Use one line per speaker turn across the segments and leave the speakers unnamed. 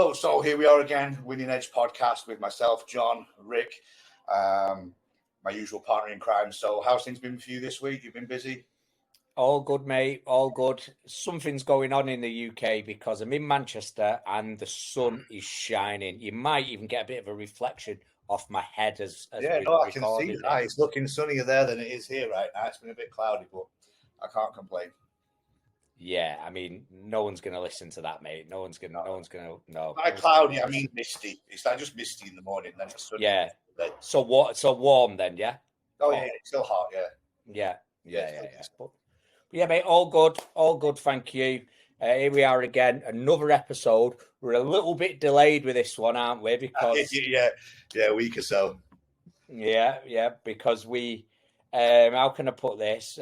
Hello, so here we are again, Winning Edge podcast with myself, John, Rick, my usual partner in crime. So how's things been for you this week? You've been busy?
All good, mate. All good. Something's going on in the UK because I'm in Manchester and the sun is shining. You might even get a bit of a reflection off my head as
I
we're
can see
recording
that.
this.
It's looking sunnier there than it is here right now. It's been a bit cloudy, but I can't complain.
Yeah, I mean, no one's going to listen to that, mate. No one's going to. No.
By cloudy, I mean misty. It's like just misty in the morning, then it's sunny.
Yeah. So what? So warm then, yeah.
Oh yeah, it's still hot.
Yeah. But yeah, mate. All good. Thank you. Here we are again, another episode. We're a little bit delayed with this one, aren't we? Because
yeah, a week or so.
Yeah, because we. How can I put this?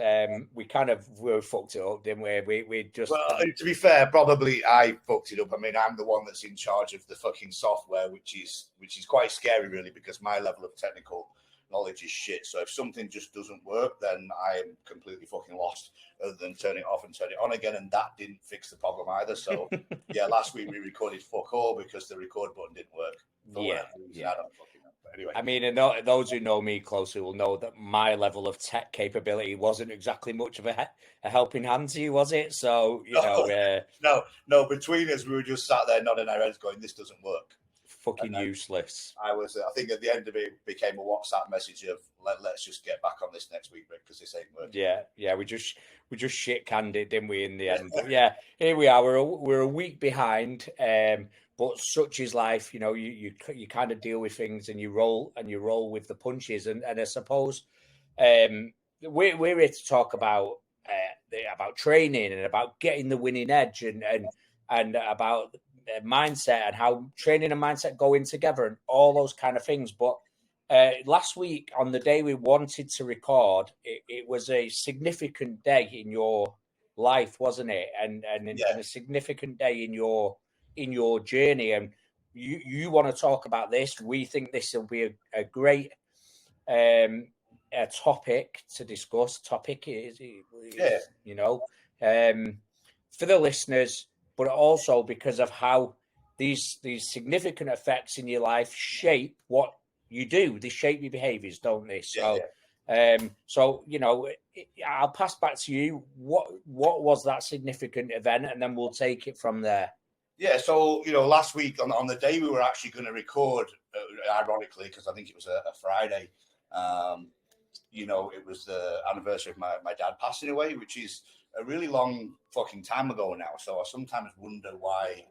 We fucked it up, didn't we? We just.
Well, to be fair, probably I fucked it up. I mean, I'm the one that's in charge of the fucking software, which is quite scary, really, because my level of technical knowledge is shit. So if something just doesn't work, then I am completely fucking lost. Other than turn it off and turn it on again, and that didn't fix the problem either. So yeah, last week we recorded fuck all because the record button didn't work.
Yeah.
I don't fucking know. Anyway.
I mean, and those who know me closely will know that my level of tech capability wasn't exactly much of a helping hand to you, was it? So,
No, between us, we were just sat there nodding our heads going, this doesn't work.
Fucking useless.
I think at the end of it became a WhatsApp message of, let's just get back on this next week, Rick, because this ain't working.
Yeah, we just shit canned it, didn't we, in the end? But yeah, here we are. We're a week behind. But such is life, you kind of deal with things and you roll with the punches. And I suppose we're here to talk about training and about getting the winning edge and about mindset and how training and mindset go in together and all those kind of things. But last week, on the day we wanted to record, it was a significant day in your life, wasn't it? And a significant day in your journey, and you want to talk about this. We think this will be a great a topic to discuss. Topic is for the listeners, but also because of how these significant effects in your life shape what you do. They shape your behaviors, don't they? So I'll pass back to you. What was that significant event, and then we'll take it from there.
Yeah, so, last week on the day we were actually going to record, ironically, because I think it was a Friday, it was the anniversary of my dad passing away, which is a really long fucking time ago now. So I sometimes wonder why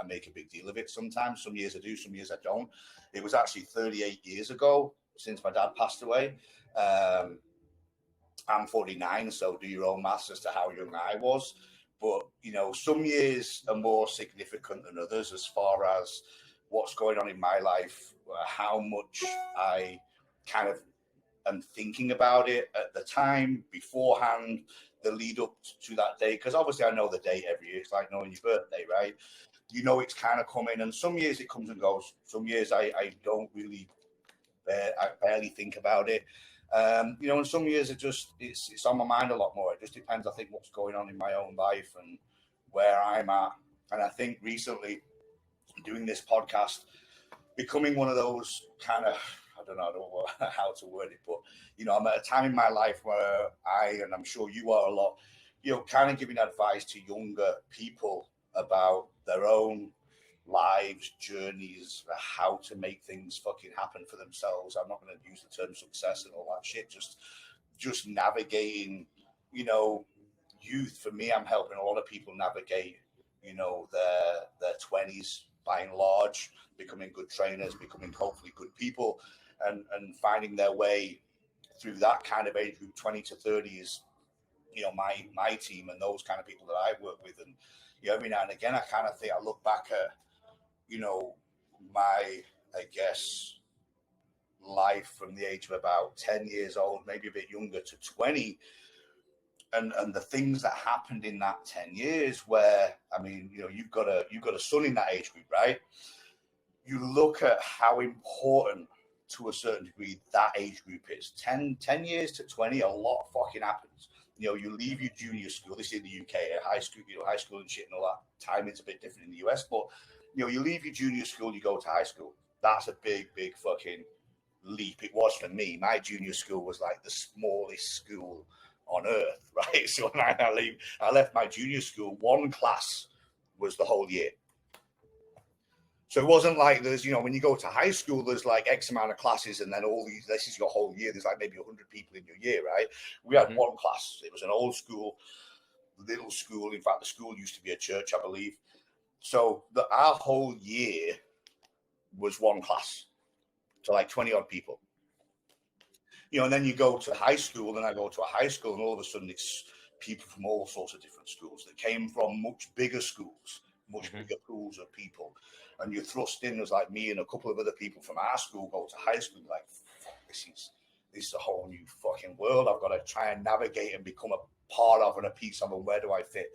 I make a big deal of it sometimes. Some years I do, some years I don't. It was actually 38 years ago since my dad passed away. I'm 49, so do your own maths as to how young I was. But, some years are more significant than others as far as what's going on in my life, how much I kind of am thinking about it at the time, beforehand, the lead up to that day. Because obviously I know the date every year. It's like knowing your birthday, right? It's kind of coming. And some years it comes and goes. Some years I don't really, I barely think about it. And some years it's on my mind a lot more. It just depends, I think, what's going on in my own life and where I'm at. And I think recently doing this podcast, becoming one of those kind of, I don't know how to word it, but, I'm at a time in my life where and I'm sure you are a lot, kind of giving advice to younger people about their own lives, journeys, how to make things fucking happen for themselves. I'm not going to use the term success and all that shit. Just navigating, youth. For me, I'm helping a lot of people navigate, their 20s by and large, becoming good trainers, becoming hopefully good people, and finding their way through that kind of age group. 20 to 30 is, my team and those kind of people that I work with. And every now and again, I kind of think, I look back at my, I guess, life from the age of about 10 years old, maybe a bit younger, to 20, and the things that happened in that 10 years where, I mean, you've got a son in that age group, right? You look at how important, to a certain degree, that age group is. 10 years to 20, a lot fucking happens. You leave your junior school. This is in the UK, high school and shit and all that. Timing's a bit different in the US, but you leave your junior school, you go to high school. That's a big fucking leap. It was for me. My junior school was like the smallest school on earth, right? So when I left my junior school, one class was the whole year. So it wasn't like there's, when you go to high school, there's like X amount of classes and then this is your whole year. There's like maybe 100 people in your year, right? We had one class. It was an old school, little school. In fact, the school used to be a church, I believe. So our whole year was one class. So like 20 odd people. And then you go to high school, and I go to a high school, and all of a sudden it's people from all sorts of different schools that came from much bigger schools, much bigger pools of people. And you're thrust in as like me and a couple of other people from our school go to high school, like, fuck, this is a whole new fucking world. I've got to try and navigate and become a part of and a piece of, and where do I fit?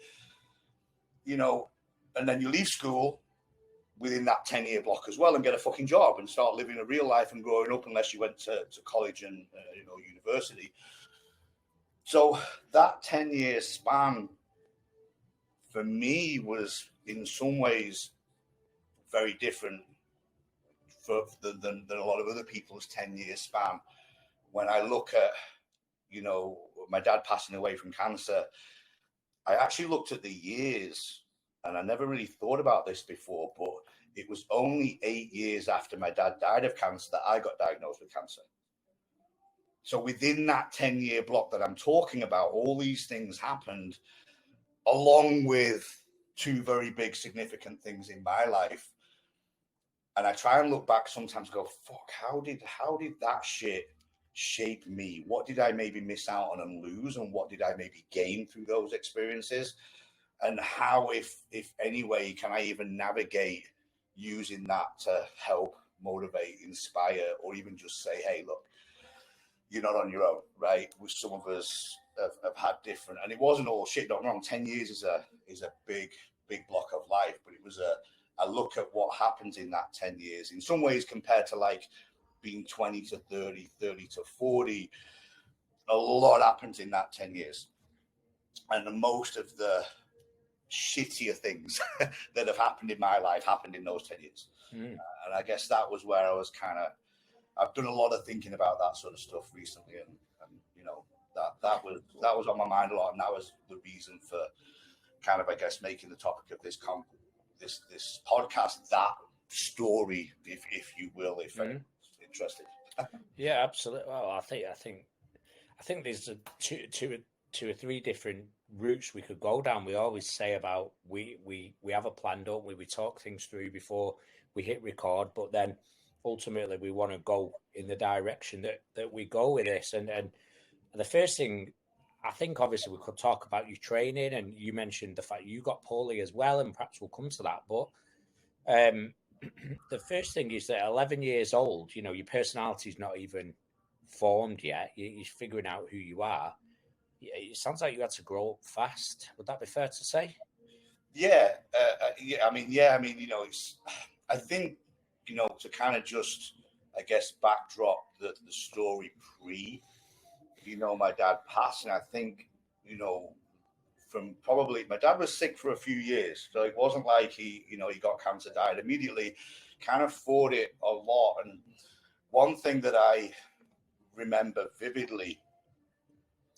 And then you leave school within that 10-year block as well and get a fucking job and start living a real life and growing up, unless you went to college and university. So that 10-year span for me was in some ways very different than a lot of other people's 10-year span. When I look at, my dad passing away from cancer, I actually looked at the years, and I never really thought about this before, but it was only 8 years after my dad died of cancer that I got diagnosed with cancer. So within that 10-year block that I'm talking about, all these things happened, along with two very big significant things in my life. And I try and look back sometimes and go, fuck, how did that shit shape me? What did I maybe miss out on and lose? And what did I maybe gain through those experiences? And how, if any way, can I even navigate using that to help motivate, inspire, or even just say, hey, look, you're not on your own, right? With some of us have had different, and it wasn't all shit. Don't get me wrong, 10 years is a big block of life, but it was a look at what happens in that 10 years. In some ways, compared to like being 20 to 30, 30 to 40, a lot happens in that 10 years. And the most of the shittier things that have happened in my life happened in those 10 years. And I guess that was where I was I've done a lot of thinking about that sort of stuff recently, and that was on my mind a lot, and that was the reason for I guess making the topic of this podcast that story, if you will, if anyone's interested.
Yeah, absolutely. Well, I think there's two or three different routes we could go down. We always say about we have a plan, don't we? We talk things through before we hit record, but then ultimately we want to go in the direction that we go with this. And the first thing, I think, obviously, we could talk about your training, and you mentioned the fact you got poorly as well, and perhaps we'll come to that. But the first thing is that 11 years old, your personality is not even formed yet. You're figuring out who you are. It sounds like you had to grow up fast. Would that be fair to say?
Yeah. I mean, it's, I think, to kind of just, I guess, backdrop the story pre, my dad passed. And I think, from probably, my dad was sick for a few years. So it wasn't like he got cancer, died immediately, kind of fought it a lot. And one thing that I remember vividly,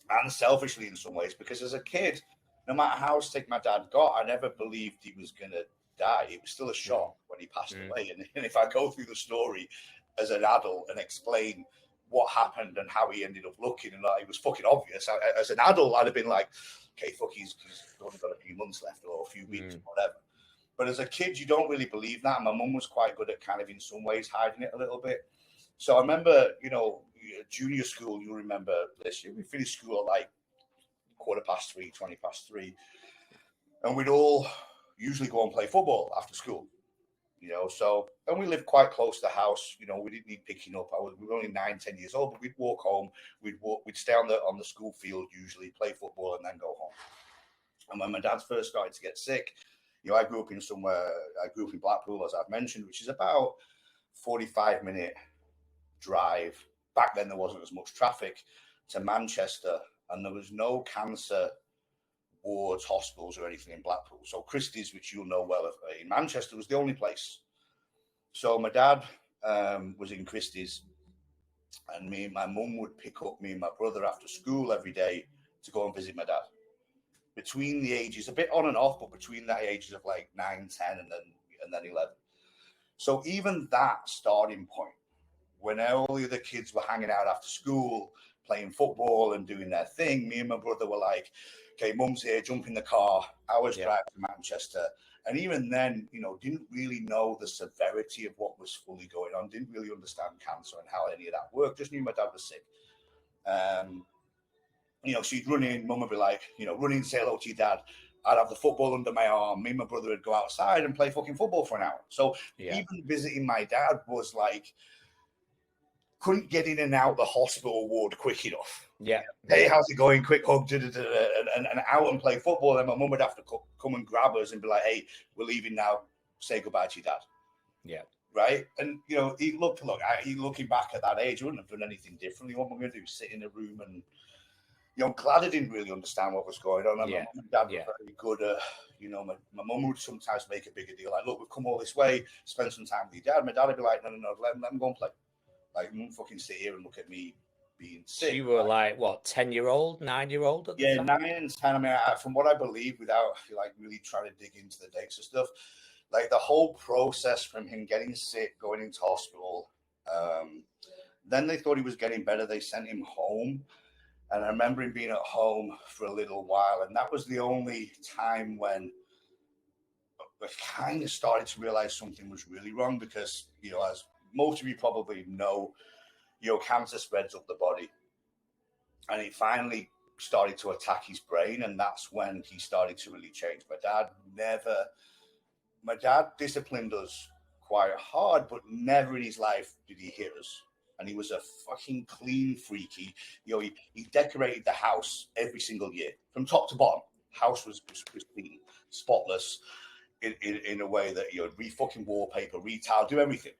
and selfishly in some ways, because as a kid, no matter how sick my dad got, I never believed he was going to die. It was still a shock when he passed away. And if I go through the story as an adult and explain what happened and how he ended up looking, and it was fucking obvious. As an adult, I'd have been like, okay, fuck, he's only got a few months left or a few weeks, whatever. But as a kid, you don't really believe that. And my mum was quite good at kind of in some ways hiding it a little bit. So I remember, junior school, you'll remember this year, we finished school at like 3:15, 3:20. And we'd all usually go and play football after school, so, and we lived quite close to the house, we didn't need picking up. We were only 9-10 years old, but we'd walk home, we'd stay on the school field, usually play football and then go home. And when my dad first started to get sick, I grew up in Blackpool, as I've mentioned, which is about 45-minute drive. Back then there wasn't as much traffic to Manchester, and there was no cancer wards, hospitals, or anything in Blackpool. So Christie's, which you'll know well in Manchester, was the only place. So my dad was in Christie's, and my mum would pick up me and my brother after school every day to go and visit my dad. Between the ages, a bit on and off, but between the ages of like 9, 10, and then 11. So even that starting point, when all the other kids were hanging out after school, playing football and doing their thing, me and my brother were like, okay, mum's here, jump in the car, hours drive to Manchester. And even then, didn't really know the severity of what was fully going on, didn't really understand cancer and how any of that worked, just knew my dad was sick. So you'd run in, mum would be like, run in, say hello to your dad. I'd have the football under my arm. Me and my brother would go outside and play fucking football for an hour. So even visiting my dad was like, couldn't get in and out the hospital ward quick enough.
Yeah.
Hey, how's it going? Quick hug, and out and play football. And my mum would have to come and grab us and be like, hey, we're leaving now. Say goodbye to your dad.
Yeah.
Right. And, looking back at that age, I wouldn't have done anything differently. What am I going to do? Sit in a room and, glad I didn't really understand what was going on. And my dad was very good at, my mum would sometimes make a bigger deal. Like, look, we've come all this way, spend some time with your dad. My dad would be like, no, let him go and play. Like, I won't fucking sit here and look at me being sick.
So you were like, what, 10-year-old, 9-year-old? At the time?
9 and 10. I mean, from what I believe, without really trying to dig into the dates and stuff, like the whole process from him getting sick, going into hospital, then they thought he was getting better. They sent him home. And I remember him being at home for a little while. And that was the only time when I kind of started to realize something was really wrong because, as most of you probably know, cancer spreads up the body. And it finally started to attack his brain. And that's when he started to really change. My dad disciplined us quite hard, but never in his life did he hit us. And he was a fucking clean freak. He decorated the house every single year from top to bottom. House was clean, spotless, in a way that re-fucking wallpaper, retile, do everything.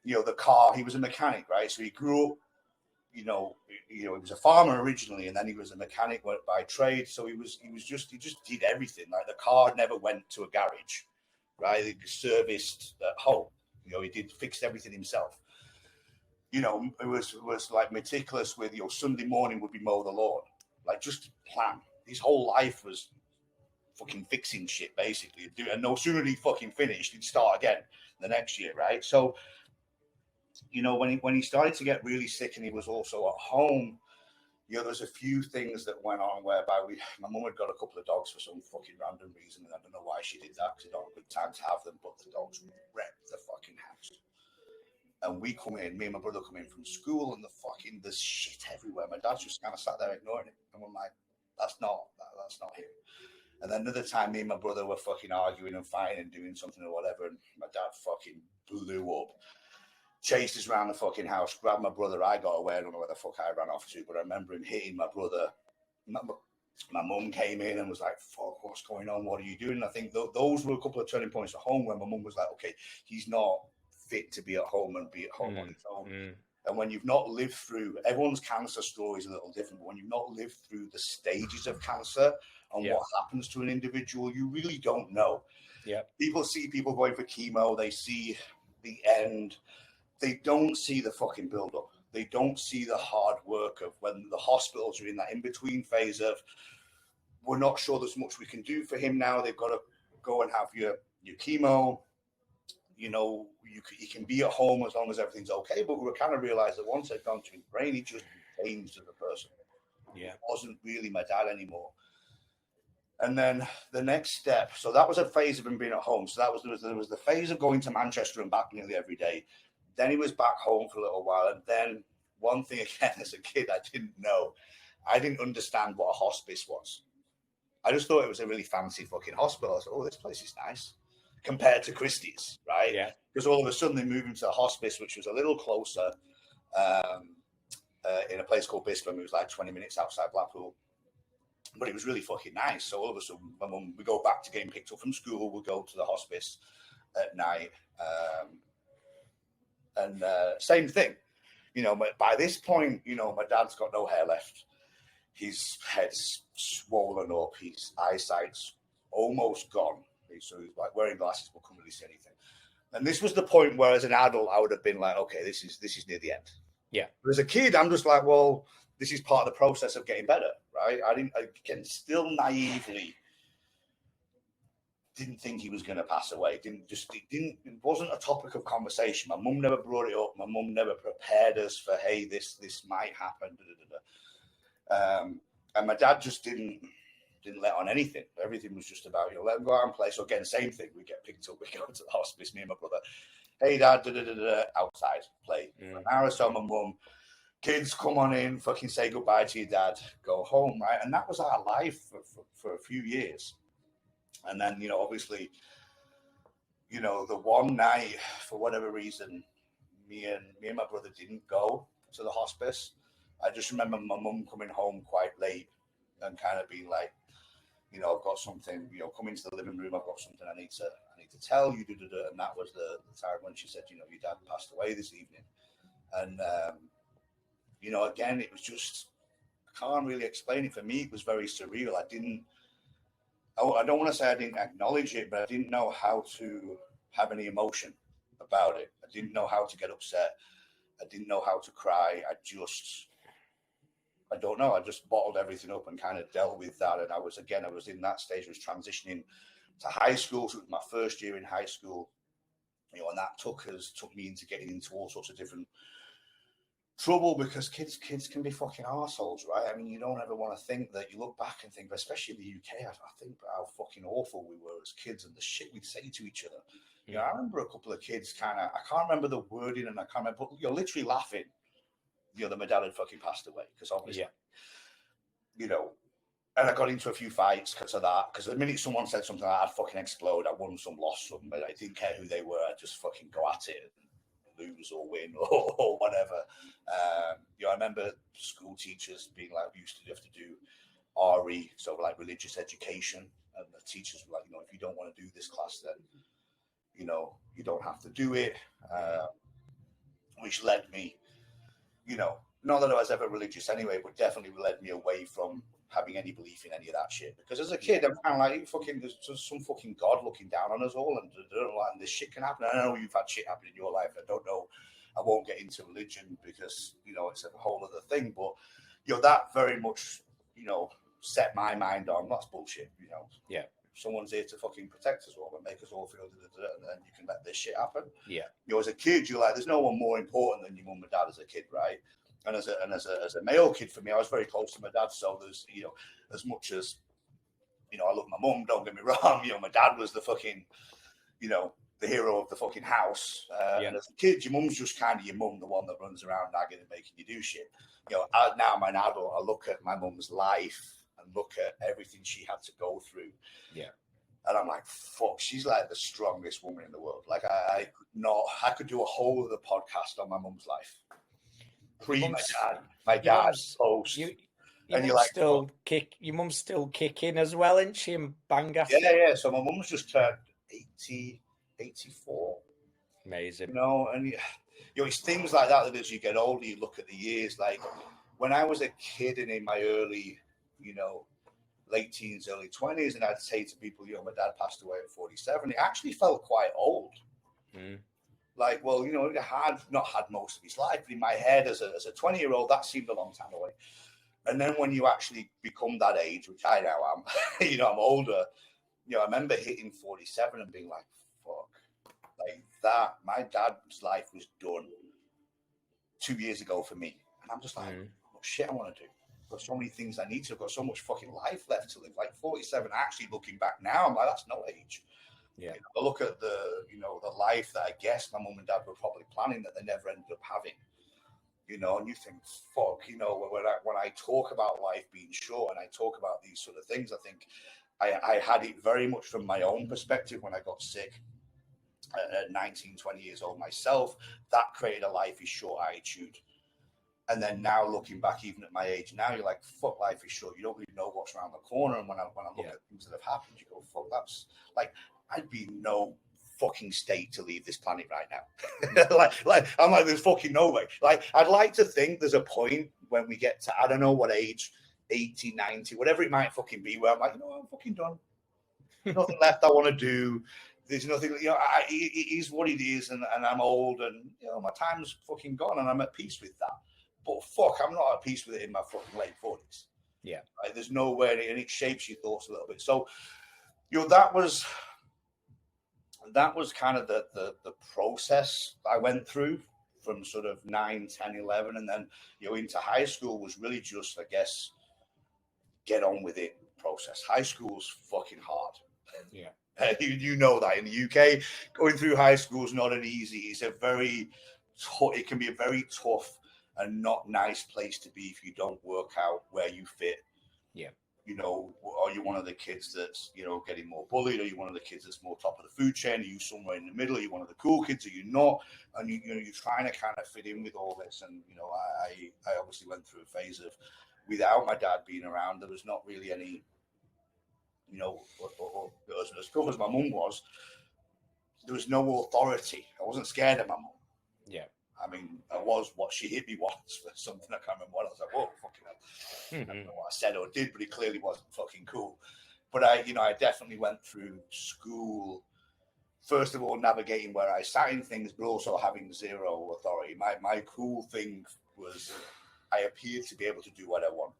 The car. He was a mechanic, right? So he grew up. He was a farmer originally, and then he was a mechanic by trade. So he just did everything. Like the car never went to a garage, right? He serviced at home. He fixed everything himself. It was like meticulous with, Sunday morning would be mow the lawn, like just plan. His whole life was fucking fixing shit, basically. And no sooner did he fucking finished, he'd start again the next year, right? So, when he started to get really sick and he was also at home, there's a few things that went on whereby my mum had got a couple of dogs for some fucking random reason, and I don't know why she did that because it's not a good time to have them, but the dogs wrecked the fucking house. And we come in, me and my brother come in from school, and there's shit everywhere. My dad's just kind of sat there ignoring it. And I'm like, that's not him. And then another time, me and my brother were fucking arguing and fighting and doing something or whatever. And my dad fucking blew up, chased us around the fucking house, grabbed my brother. I got away. I don't know where the fuck I ran off to, but I remember him hitting my brother. My mum came in and was like, fuck, what's going on? What are you doing? And I think those were a couple of turning points at home when my mum was like, okay, he's not fit to be at home and be at home on his own. And when you've not lived through, everyone's cancer story is a little different, but when you've not lived through the stages of cancer and what happens to an individual, you really don't know. People see people going for chemo, they see the end, they don't see the fucking build up. They don't see the hard work of when the hospitals are in that in-between phase of, we're not sure there's much we can do for him now. They've got to go and have your chemo. You can be at home as long as everything's okay, but we kind of realized that once they'd gone to his brain, he just changed as a person. It wasn't really my dad anymore. And then the next step, so that was a phase of him being at home. So there was the phase of going to Manchester and back nearly every day. Then he was back home for a little while. And then one thing again, as a kid, I didn't know. I didn't understand what a hospice was. I just thought it was a really fancy fucking hospital. I thought, oh, this place is nice compared to Christie's, right? Because all of a sudden they moved into a hospice, which was a little closer in a place called Bispham. It was like 20 minutes outside Blackpool. But it was really fucking nice. So all of a sudden, my mum, we go back to getting picked up from school. We'll go to the hospice at night. And same thing. By this point, my dad's got no hair left. his head's swollen up, his eyesight's almost gone. So he's like wearing glasses but couldn't really see anything. And this was the point where, as an adult, I would have been like, okay, this is near the end.
Yeah.
But as a kid, I'm just like, well, this is part of the process of getting better, right? I still naively didn't think he was going to pass away. It wasn't a topic of conversation. My mum never brought it up. My mum never prepared us for, hey, this might happen. And my dad just didn't let on anything. Everything was just about, let him go out and play. So again, same thing. We get picked up, we go to the hospice, me and my brother. Hey, Dad, outside, play. For an hour or so, my mum, kids, come on in, fucking say goodbye to your dad, go home, right? And that was our life for a few years. And then, obviously, the one night, for whatever reason, me and my brother didn't go to the hospice. I just remember my mum coming home quite late and kind of being like, I've got something, come into the living room, I've got something I need to tell you. And that was the time when she said, your dad passed away this evening. And, again, it was just, I can't really explain it. For me, it was very surreal. I don't want to say I didn't acknowledge it, but I didn't know how to have any emotion about it. I didn't know how to get upset. I didn't know how to cry. I don't know. I just bottled everything up and kind of dealt with that. And I was in that stage, I was transitioning to high school. So it was my first year in high school, and that took me into getting into all sorts of different trouble, because kids can be fucking arseholes, right? I mean, you don't ever want to think that. You look back and think, especially in the UK, I think how fucking awful we were as kids and the shit we'd say to each other. I remember a couple of kids I can't remember the wording, and I can't remember, but you're literally laughing, that my dad had fucking passed away, because obviously, and I got into a few fights because of that, because the minute someone said something, I'd fucking explode. I won some, lost some, but I didn't care who they were. I'd just fucking go at it, lose or win or whatever. I remember school teachers being like, we used to have to do RE, so like religious education, and the teachers were like, if you don't want to do this class, then you don't have to do it, which led me, not that I was ever religious anyway, but definitely led me away from having any belief in any of that shit. Because as a kid, I'm kind of like, fucking, there's some fucking God looking down on us all, and this shit can happen. I know you've had shit happen in your life. I don't know. I won't get into religion because, it's a whole other thing. But, that very much, set my mind on, that's bullshit,
Yeah.
Someone's here to fucking protect us all and make us all feel, and then you can let this shit happen.
Yeah.
As a kid, you're like, there's no one more important than your mum and dad as a kid, right? And as a male kid, for me, I was very close to my dad. So there's, as much as, I love my mum, don't get me wrong, my dad was the fucking, the hero of the fucking house. And as a kid, your mum's just kind of your mum, the one that runs around nagging and making you do shit. Now I'm an adult, I look at my mum's life and look at everything she had to go through.
Yeah.
And I'm like, fuck, she's like the strongest woman in the world. Like I could do a whole other podcast on my mum's life. My dad's post.
And you're like, your mum's still kicking as well, isn't she? And bang after.
Yeah. So my mum's just turned 84.
Amazing.
And it's things like that as you get older, you look at the years. Like when I was a kid and in my early, late teens, early 20s, and I'd say to people, my dad passed away at 47. It actually felt quite old. Like, well, he had not had most of his life, but in my head as a 20-year-old, that seemed a long time away. And then when you actually become that age, which I now am, I'm older, I remember hitting 47 and being like, fuck, like that, my dad's life was done 2 years ago for me. And I'm just like, what shit I want to do. I've got so many things I need to, I've got so much fucking life left to live. Like 47, actually looking back now, I'm like, that's no age.
Yeah.
I look at the life that I guess my mum and dad were probably planning that they never ended up having. And you think, fuck, when I talk about life being short and I talk about these sort of things, I think I had it very much from my own perspective when I got sick at 19, 20 years old myself. That created a life is short attitude. And then now looking back, even at my age now, you're like, fuck, life is short. You don't really know what's around the corner. And when I look at things that have happened, you go, fuck, that's like, I'd be in no fucking state to leave this planet right now. like I'm like, there's fucking no way. Like, I'd like to think there's a point when we get to, I don't know what age, 80, 90, whatever it might fucking be, where I'm like, I'm fucking done. Nothing left I want to do. There's nothing, it is what it is, and I'm old, and my time's fucking gone, and I'm at peace with that. But fuck, I'm not at peace with it in my fucking late 40s.
Yeah.
Right? There's nowhere, and it shapes your thoughts a little bit. So, that was kind of the process I went through from sort of 9, 10, 11, and then into high school was really just, I guess, get on with it process. High school's fucking hard.
Yeah.
You know that in the UK, going through high school is not an easy. It's it can be a very tough and not nice place to be if you don't work out where you fit.
Yeah.
Are you one of the kids that's getting more bullied? Are you one of the kids that's more top of the food chain? Are you somewhere in the middle? Are you one of the cool kids? Are you not? And you're trying to kind of fit in with all this. And I obviously went through a phase of, without my dad being around, there was not really any. As tough as my mum was, there was no authority. I wasn't scared of my mum.
Yeah.
I mean, I was what she hit me once for something I can't remember what. I was like, whoa, fucking hell. I don't know what I said or did, but it clearly wasn't fucking cool. But I definitely went through school, first of all, navigating where I sat in things, but also having zero authority. My cool thing was I appeared to be able to do what I want.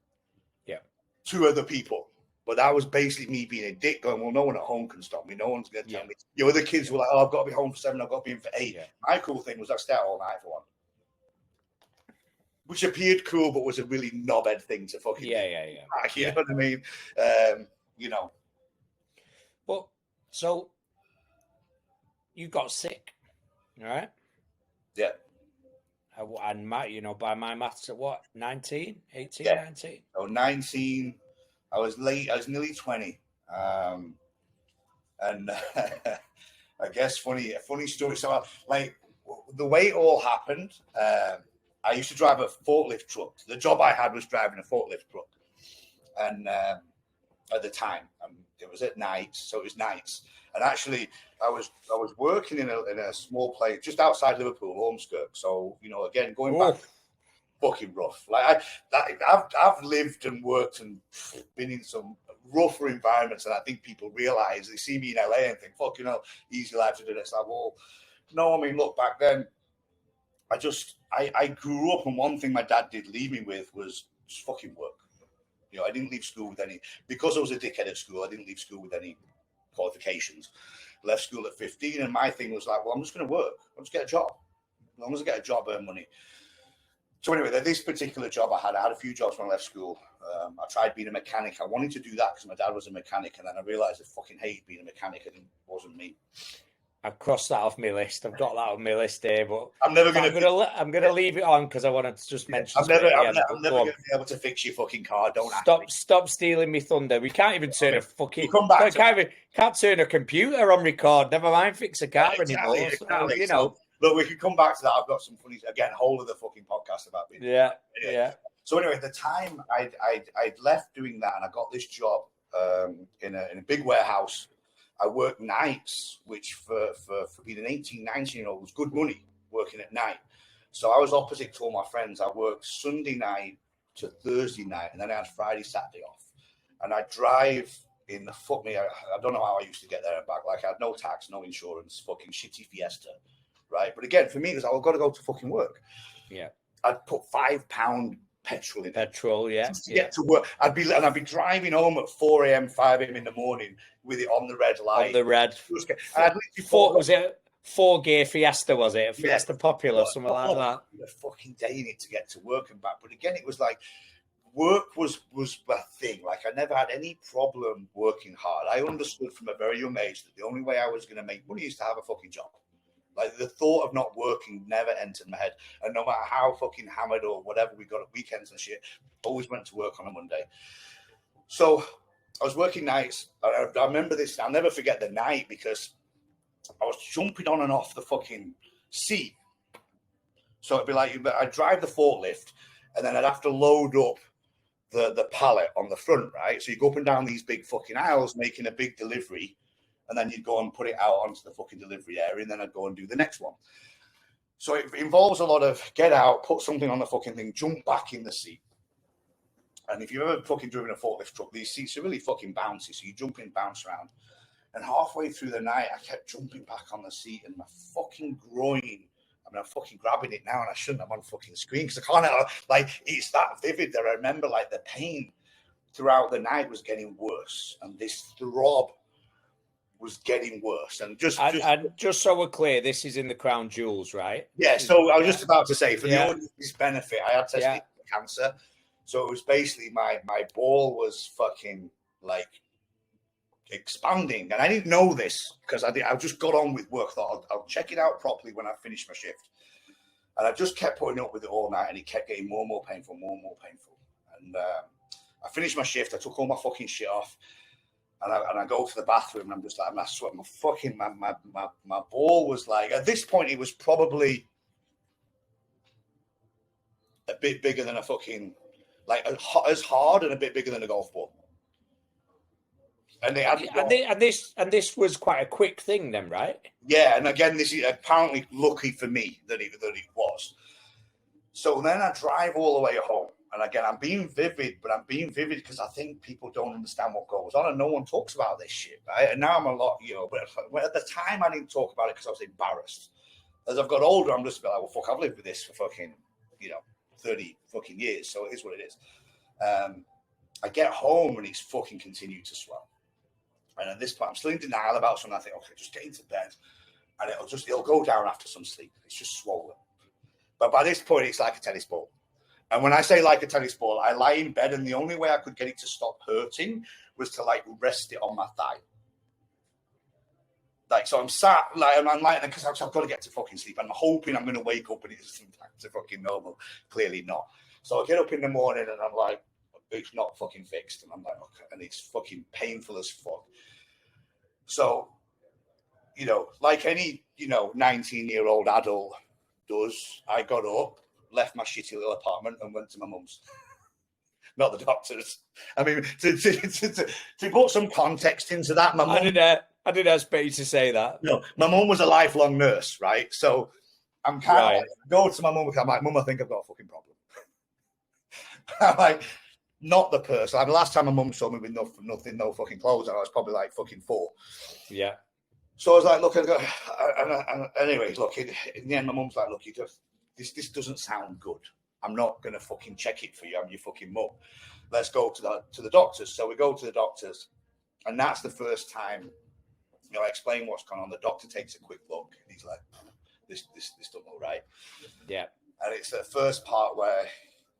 Yeah.
To other people. But that was basically me being a dick going, well, no one at home can stop me. No one's going to tell me. The other kids were like, I've got to be home for 7. I've got to be in for 8. Yeah. My cool thing was I stay out all night for 1. Which appeared cool, but was a really knobhead thing to fucking do. You know what I mean?
But, so, you got sick, all right?
Yeah.
And by my maths at what, 19, 18,
yeah.
19?
Oh, 19... I was late. I was nearly 20, and I guess funny story. So, the way it all happened, I used to drive a forklift truck. The job I had was driving a forklift truck, and at the time, it was at night, so it was nights. And actually, I was working in a small place just outside Liverpool, Ormskirk. So again, going back. Fucking rough. I've lived and worked and been in some rougher environments, and I think people realize they see me in LA and think, "Fucking hell, easy life to do this." Like, well, no. I mean, look, back then, I grew up, and one thing my dad did leave me with was just fucking work. I didn't leave school with any, because I was a dickhead at school. I didn't leave school with any qualifications. Left school at 15, and my thing was like, well, I'm just going to work. I'll just get a job. As long as I get a job, earn money. So anyway, this particular job I had a few jobs when I left school. I tried being a mechanic. I wanted to do that because my dad was a mechanic, and then I realised I fucking hated being a mechanic, and it wasn't me.
I've crossed that off my list. I've got that on my list here, but
I'm
gonna leave it on because I wanted to just mention.
I'm never going to be able to fix your fucking car. Don't
stop stealing me thunder. We can't even turn a fucking.
Can't
turn a computer on record. Never mind fix a car anymore.
Exactly. So, look, we can come back to that. I've got some funny, again, whole of the fucking podcast about being.
Yeah.
So anyway, at the time I'd left doing that, and I got this job in a big warehouse. I worked nights, which for being an 18, 19-year-old was good money working at night. So I was opposite to all my friends. I worked Sunday night to Thursday night, and then I had Friday, Saturday off. And I'd drive in the I don't know how I used to get there and back. Like, I had no tax, no insurance, fucking shitty Fiesta. Right, but again, for me, it was I've got to go to fucking work.
Yeah,
I'd put £5 petrol in.
To
get to work. I'd be driving home at 4 a.m., 5 a.m. in the morning with it on the red light.
On the red.
Was
it 4-gear Fiesta? Was it a Fiesta Popular, something like that?
A fucking day in it to get to work and back. But again, it was like work was a thing. Like, I never had any problem working hard. I understood from a very young age that the only way I was going to make money is to have a fucking job. Like, the thought of not working never entered my head. And no matter how fucking hammered or whatever we got at weekends and shit, always went to work on a Monday. So I was working nights. I remember this. I'll never forget the night because I was jumping on and off the fucking seat. So it'd be like, I'd drive the forklift and then I'd have to load up the pallet on the front, right? So you go up and down these big fucking aisles making a big delivery. And then you'd go and put it out onto the fucking delivery area, and then I'd go and do the next one. So it involves a lot of get out, put something on the fucking thing, jump back in the seat. And if you've ever fucking driven a forklift truck, these seats are really fucking bouncy. So you jump in, bounce around. And halfway through the night, I kept jumping back on the seat, and my fucking groin. I mean, I'm fucking grabbing it now, and I shouldn't have on fucking screen because I can't. Like, it's that vivid that I remember. Like, the pain throughout the night was getting worse, and this throb was getting worse. And
just so we're clear, this is in the Crown Jewels, right?
Yeah. So I was just about to say, for the audience's benefit, I had tested for cancer. So it was basically my ball was fucking like expanding, and I didn't know this because I just got on with work. Thought I'll check it out properly when I finish my shift, and I just kept putting up with it all night, and it kept getting more and more painful, and I finished my shift. I took all my fucking shit off, and I go to the bathroom, and I'm just like, I sweat, my ball was like, at this point it was probably a bit bigger than a fucking, like, as hard and a bit bigger than a golf ball. And
this was quite a quick thing then, right?
Yeah, and again, this is apparently lucky for me that it was. So then I drive all the way home, and again, I'm being vivid, but I'm being vivid because I think people don't understand what goes on, and no one talks about this shit, right? And now I'm a lot, but at the time I didn't talk about it because I was embarrassed. As I've got older, I'm just like, well, fuck, I've lived with this for fucking, 30 fucking years, so it is what it is. I get home and it's fucking continued to swell. And at this point, I'm still in denial about something. I think, okay, just get into bed, and it'll go down after some sleep. It's just swollen. But by this point, it's like a tennis ball. And when I say like a tennis ball, I lie in bed, and the only way I could get it to stop hurting was to like rest it on my thigh. Like, so I'm sat, like, I'm like, because I've got to get to fucking sleep. I'm hoping I'm going to wake up and it's back to fucking normal. Clearly not. So I get up in the morning and I'm like, it's not fucking fixed. And I'm like, okay, and it's fucking painful as fuck. So, like any, 19-year-old adult does, I got up, left my shitty little apartment and went to my mum's. Not the doctor's. I mean, to put some context into that, my mum...
I didn't expect you to say that.
No, my mum was a lifelong nurse, right? So I'm kind of like, go to my mum, I'm like, Mum, I think I've got a fucking problem. I'm like, not the person. Like, the last time my mum saw me with nothing, no fucking clothes, I was probably like fucking 4.
Yeah.
So I was like, look, anyway, look, in the end, my mum's like, look, this doesn't sound good. I'm not going to fucking check it for you. I'm your fucking mum. Let's go to the doctors. So we go to the doctors, and that's the first time, I explain what's going on. The doctor takes a quick look, and he's like, this don't look right.
Yeah.
And it's the first part where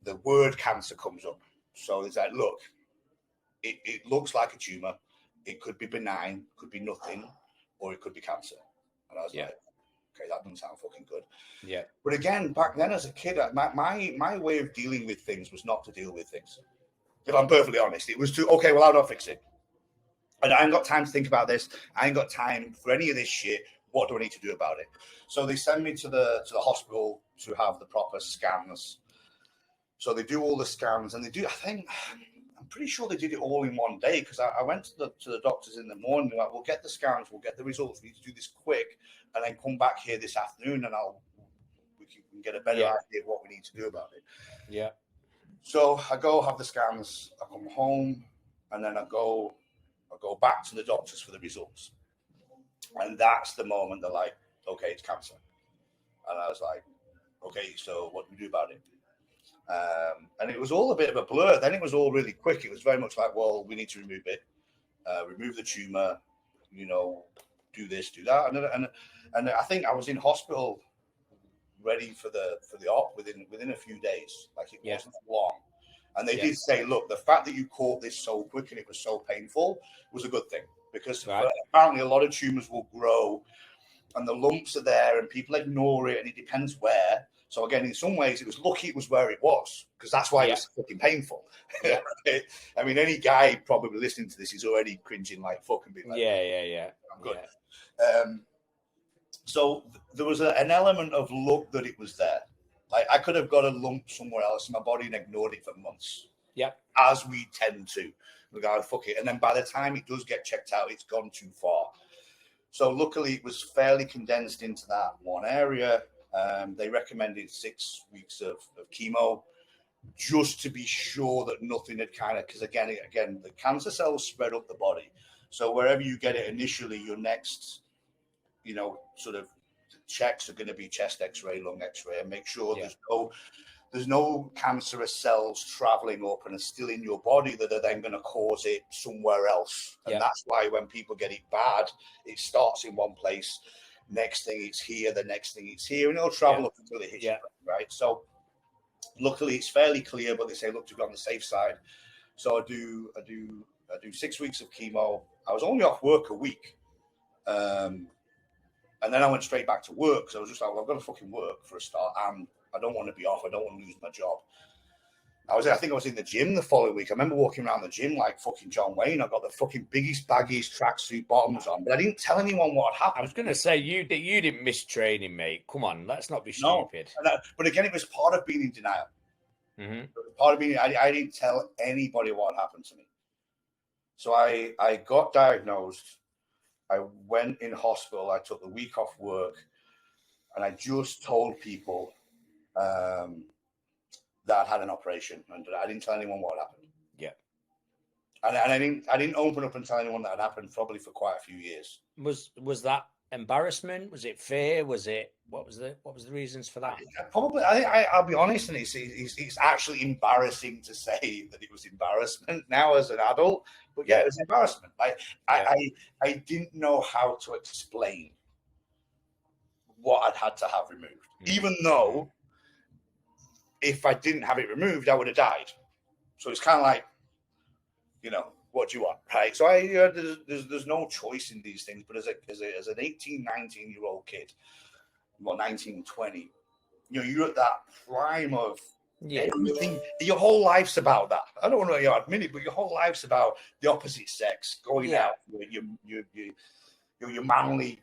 the word cancer comes up. So he's like, look, it looks like a tumor. It could be benign, could be nothing, or it could be cancer. And I was like, okay, that doesn't sound fucking good.
Yeah.
But again, back then as a kid, my way of dealing with things was not to deal with things. If I'm perfectly honest, it was to, okay, well, how do I fix it? And I ain't got time to think about this. I ain't got time for any of this shit. What do I need to do about it? So they send me to the hospital to have the proper scans. So they do all the scans, and I'm pretty sure they did it all in one day, because I went to the doctors in the morning. Like, we'll get the scans, we'll get the results. We need to do this quick, and then come back here this afternoon, and we can get a better idea of what we need to do about it.
Yeah.
So I go have the scans. I come home, and then I go back to the doctors for the results. And that's the moment they're like, okay, it's cancer. And I was like, okay, so what do we do about it? And it was all a bit of a blur. Then it was all really quick. It was very much like, well, we need to remove it, remove the tumor, do this, do that. And I think I was in hospital ready for the op within a few days. Like, it wasn't long. And they did say, look, the fact that you caught this so quick and it was so painful was a good thing, because apparently a lot of tumors will grow and the lumps are there and people ignore it, and it depends where. So again, in some ways, it was lucky it was where it was, because that's why it was fucking painful. Yeah. I mean, any guy probably listening to this is already cringing like fucking being like, I'm good. Yeah. So there was an element of luck that it was there. Like, I could have got a lump somewhere else in my body and ignored it for months.
Yeah.
As we tend to. We go, fuck it. And then by the time it does get checked out, it's gone too far. So luckily, it was fairly condensed into that one area. They recommended 6 weeks of chemo. just to be sure that nothing had kind of, because again, the cancer cells spread up the body. So wherever you get it initially, your next, sort of checks are going to be chest X-ray, lung X-ray, and make sure there's no cancerous cells traveling up and are still in your body that are then going to cause it somewhere else. And that's why when people get it bad, it starts in one place. Next thing it's here, the next thing it's here, and it'll travel up until it hits you, right? So luckily it's fairly clear, but they say, look, to be on the safe side. So I do 6 weeks of chemo. I was only off work a week. And then I went straight back to work because I was just like, well, I've got to fucking work for a start. And I don't want to be off. I don't want to lose my job. I think I was in the gym the following week. I remember walking around the gym like fucking John Wayne. I got the fucking biggest, baggiest tracksuit bottoms on, but I didn't tell anyone what had happened.
I was going to say, you didn't miss training, mate. Come on, let's not be stupid.
No, but again, it was part of being in denial.
Mm-hmm.
Part of being, I didn't tell anybody what happened to me. So I got diagnosed. I went in hospital. I took the week off work, and I just told people that I'd had an operation, and I didn't tell anyone what happened.
Yeah,
and I didn't open up and tell anyone that had happened probably for quite a few years.
Was that embarrassment? Was it fear? Was it what was the reasons for that?
Probably. I'll be honest, and it's actually embarrassing to say that it was embarrassment now as an adult. But yeah, it was embarrassment. I didn't know how to explain what I'd had to have removed, even though if I didn't have it removed, I would have died. So it's kind of like, what do you want, right? So there's no choice in these things. But as an 18, 19-year-old kid, well, 19, 20, you're at that prime of everything. Your whole life's about that. I don't want to admit it, but your whole life's about the opposite sex going out. Your manly.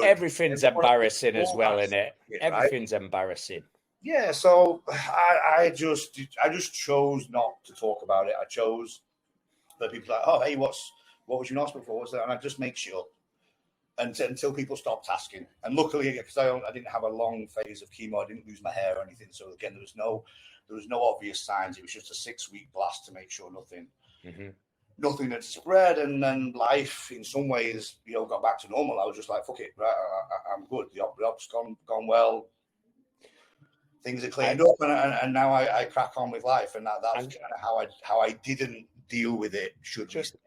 Everything's embarrassing as well, isn't it? Everything's embarrassing.
Yeah, so I just chose not to talk about it. I chose that people like, oh, hey, what was you in hospital for? What's that? And I just make sure until people stopped asking. And luckily, because I didn't have a long phase of chemo, I didn't lose my hair or anything. So again, there was no obvious signs. It was just a 6-week blast to make sure nothing had spread, and then life in some ways, got back to normal. I was just like, fuck it, right? I'm good. The op's gone well. Things are cleaned up, and now I crack on with life, and that's kind of how I didn't deal with it.
Just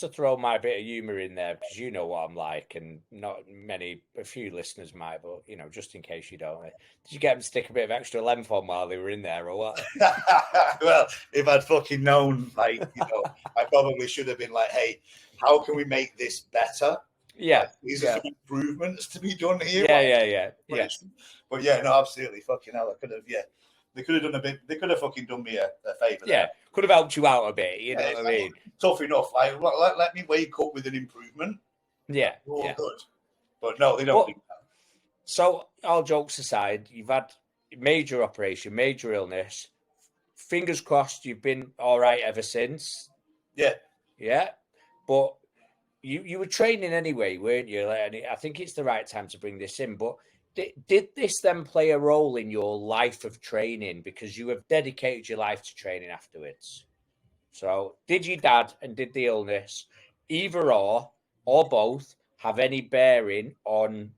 to throw my bit of humour in there, because you know what I'm like, and a few listeners might, but just in case you don't, did you get them to stick a bit of extra length on while they were in there, or what?
Well, if I'd fucking known, I probably should have been like, hey, how can we make this better?
Yeah,
these are some improvements to be done here.
Yeah.
But yeah, no, absolutely. Fucking hell, they could have done a bit. They could have fucking done me a favor.
Yeah, could have helped you out a bit. You know what I mean?
Tough enough. Like, let me wake up with an improvement.
Yeah,
good. But no, they don't think that.
So, all jokes aside, you've had major operation, major illness. Fingers crossed, you've been all right ever since. Yeah, but. You were training anyway, weren't you? And I think it's the right time to bring this in. But did this then play a role in your life of training? Because you have dedicated your life to training afterwards. So did your dad and did the illness, either or both, have any bearing on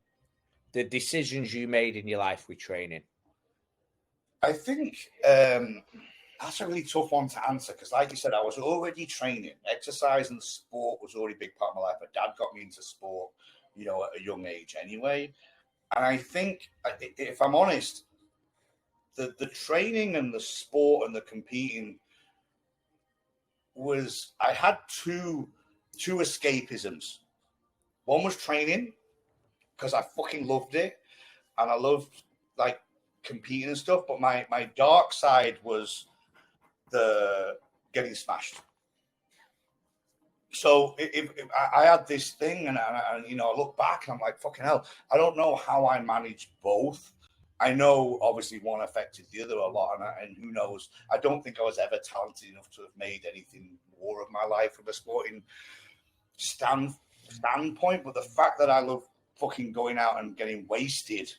the decisions you made in your life with training?
I think that's a really tough one to answer because, like you said, I was already training. Exercise and sport was already a big part of my life. My dad got me into sport, at a young age anyway. And I think, if I'm honest, the training and the sport and the competing I had two escapisms. One was training because I fucking loved it. And I loved, competing and stuff. But my dark side was the getting smashed. So if I had this thing, and I look back and I'm like, fucking hell, I don't know how I managed both. I know obviously one affected the other a lot, and who knows? I don't think I was ever talented enough to have made anything more of my life from a sporting standpoint. But the fact that I love fucking going out and getting wasted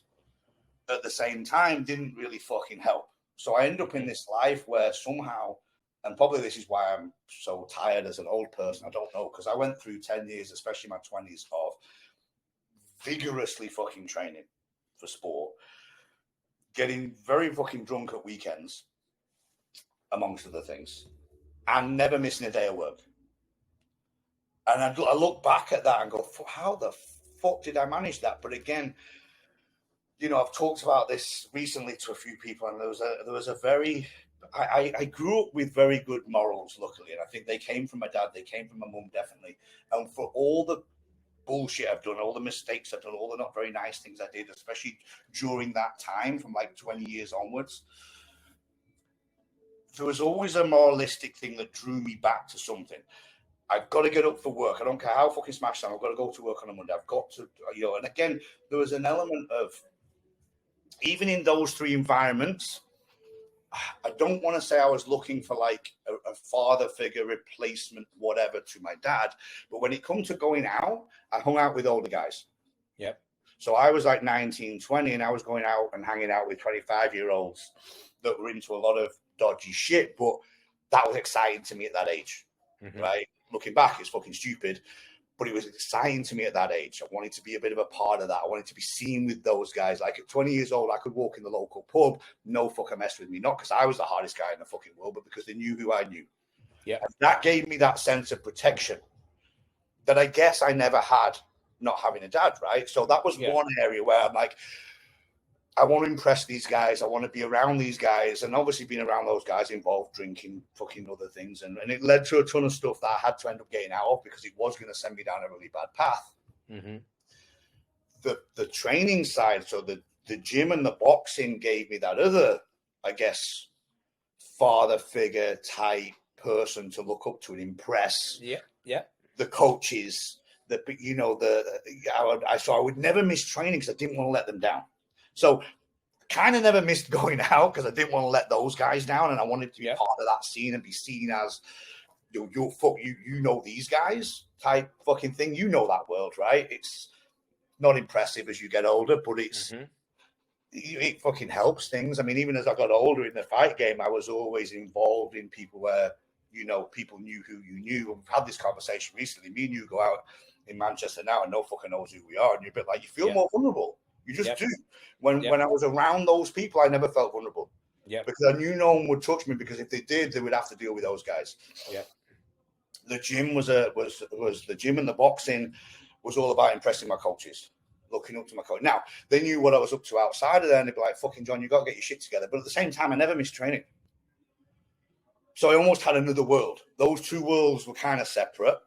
at the same time didn't really fucking help. So I end up in this life where somehow, and probably this is why I'm so tired as an old person, I don't know, because I went through 10 years, especially my 20s, of vigorously fucking training for sport, getting very fucking drunk at weekends, amongst other things, and never missing a day of work. And I look back at that and go, how the fuck did I manage that? But again, you know, I've talked about this recently to a few people, and there was a very, I grew up with very good morals, luckily, and I think they came from my dad, they came from my mum, definitely. And for all the bullshit I've done, all the mistakes I've done, all the not very nice things I did, especially during that time from like 20 years onwards, there was always a moralistic thing that drew me back to something. I've got to get up for work. I don't care how fucking smashed I am. I've got to go to work on a Monday. I've got to, you know, and again, there was an element of, even in those three environments, I don't want to say I was looking for like a father figure replacement, whatever, to my dad. But when it comes to going out, I hung out with older guys.
Yep.
So I was like 19, 20, and I was going out and hanging out with 25-year-olds that were into a lot of dodgy shit. But that was exciting to me at that age, right? Looking back, it's fucking stupid. But it was exciting to me at that age. I wanted to be a bit of a part of that. I wanted to be seen with those guys. Like at 20 years old, I could walk in the local pub, no fucker mess with me. Not because I was the hardest guy in the fucking world, but because they knew who I knew.
Yeah.
And that gave me that sense of protection that I guess I never had not having a dad, right? So that was one area where I'm like, I want to impress these guys. I want to be around these guys. And obviously being around those guys involved drinking fucking other things. And it led to a ton of stuff that I had to end up getting out of because it was going to send me down a really bad path. The training side, so the gym and the boxing gave me that other, I guess, father figure type person to look up to and impress.
Yeah.
The coaches, you know, so I would never miss training because I didn't want to let them down. So kind of never missed going out because I didn't want to let those guys down, and I wanted to be part of that scene and be seen as you know these guys type fucking thing. You know that world, right? It's not impressive as you get older, but it fucking helps things. I mean, even as I got older in the fight game, I was always involved in people where, you know, people knew who you knew. We've had this conversation recently. Me and you go out in Manchester now and no fucking knows who we are. And you're a bit like, you feel more vulnerable. You just do. When I was around those people, I never felt vulnerable. Because I knew no one would touch me, because if they did, they would have to deal with those guys. The gym was the gym, and the boxing was all about impressing my coaches, looking up to my coach. Now, they knew what I was up to outside of there, and they'd be like, fucking John, you got to get your shit together. But at the same time, I never missed training. So I almost had another world. Those two worlds were kind of separate.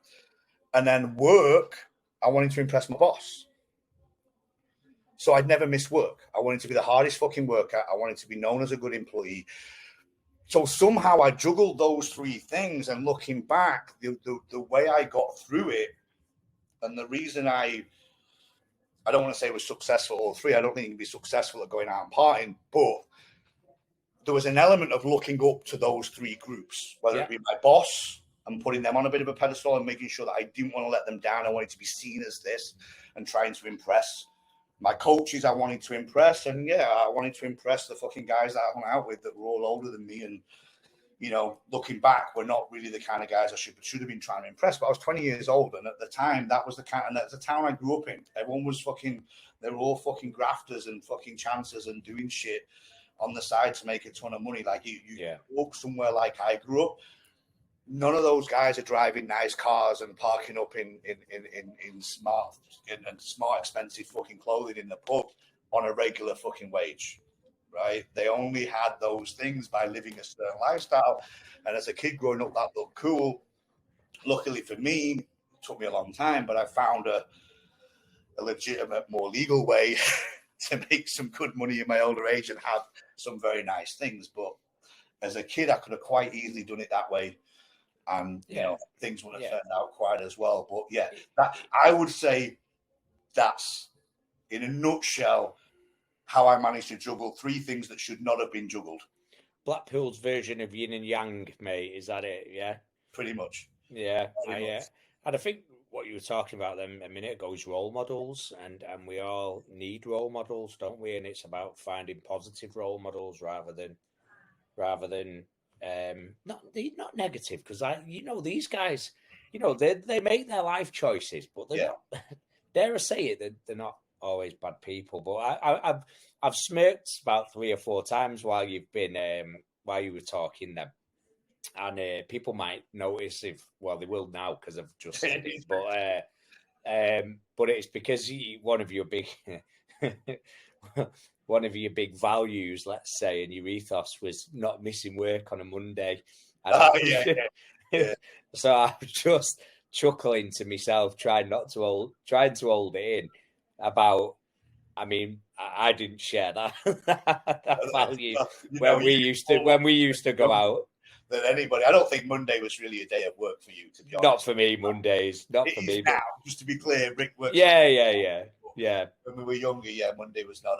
And then work, I wanted to impress my boss. So I'd never miss work. I wanted to be the hardest fucking worker. I wanted to be known as a good employee. So somehow I juggled those three things, and looking back, the way I got through it, and the reason I don't want to say was successful all three. I don't think you can be successful at going out and partying, but there was an element of looking up to those three groups, whether it be my boss and putting them on a bit of a pedestal and making sure that I didn't want to let them down. I wanted to be seen as this and trying to impress. My coaches I wanted to impress, and I wanted to impress the fucking guys that I hung out with that were all older than me. And, you know, looking back, we're not really the kind of guys I should have been trying to impress. But I was 20 years old, and at the time, that was the kind, and that's the town I grew up in. Everyone was they were all fucking grafters and fucking chancers and doing shit on the side to make a ton of money. Like you walk somewhere like I grew up, none of those guys are driving nice cars and parking up in smart expensive fucking clothing in the pub on a regular fucking wage, right? They only had those things by living a certain lifestyle. And as a kid growing up, that looked cool. Luckily for me, it took me a long time, but I found a legitimate, more legal way to make some good money in my older age and have some very nice things. But as a kid, I could have quite easily done it that way. And, you know, things would have turned out quite as well. But that I would say that's, in a nutshell, how I managed to juggle three things that should not have been juggled.
Blackpool's version of yin and yang, mate. Is that it? Yeah.
Pretty much.
Yeah. And I think what you were talking about then a minute ago is role models, and we all need role models, don't we? And it's about finding positive role models rather than rather than not negative, because these guys, they make their life choices, but they're not. Dare I say it, they're not always bad people. But I've smirked about 3 or 4 times while you were talking then. And people might notice they will now because I've just said it. But it's because one of your big values, let's say, and your ethos was not missing work on a Monday. So I'm just chuckling to myself, trying to hold it in. About, I mean, I didn't share that value when we used to go out.
Than anybody. I don't think Monday was really a day of work for you, to be honest.
Not for me, Mondays. Not for me.
Now, just to be clear, Rick works.
Yeah.
When we were younger, Monday was not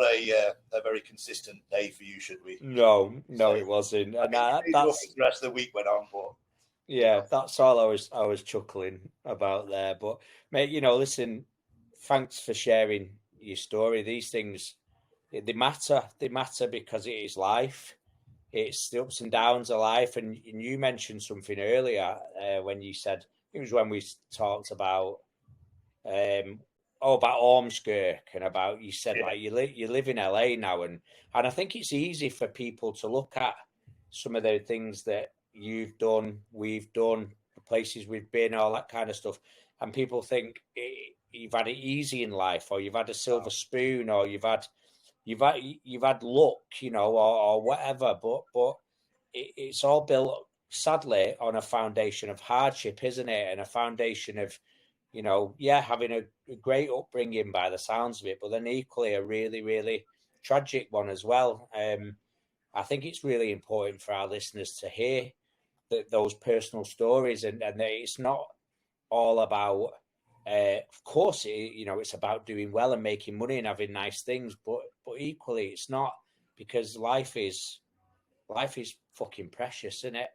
a very consistent day for you, should we?
No, it wasn't. And that's
the rest of the week went on, but
yeah, that's all I was chuckling about there. But mate, listen, thanks for sharing your story. These things, they matter. They matter because it is life. It's the ups and downs of life. And you mentioned something earlier when you said, it was when we talked about about Ormskirk, and about, you said like you live in LA now, and I think it's easy for people to look at some of the things that you've done, we've done, the places we've been, all that kind of stuff, and people think you've had it easy in life, or you've had a silver spoon, or you've had luck, or whatever, but it's all built, sadly, on a foundation of hardship, isn't it? And a foundation of, having a great upbringing by the sounds of it, but then equally a really, really tragic one as well. I think it's really important for our listeners to hear those personal stories, and that it's not all about, of course, it's about doing well and making money and having nice things, but equally it's not, because life is fucking precious, isn't it?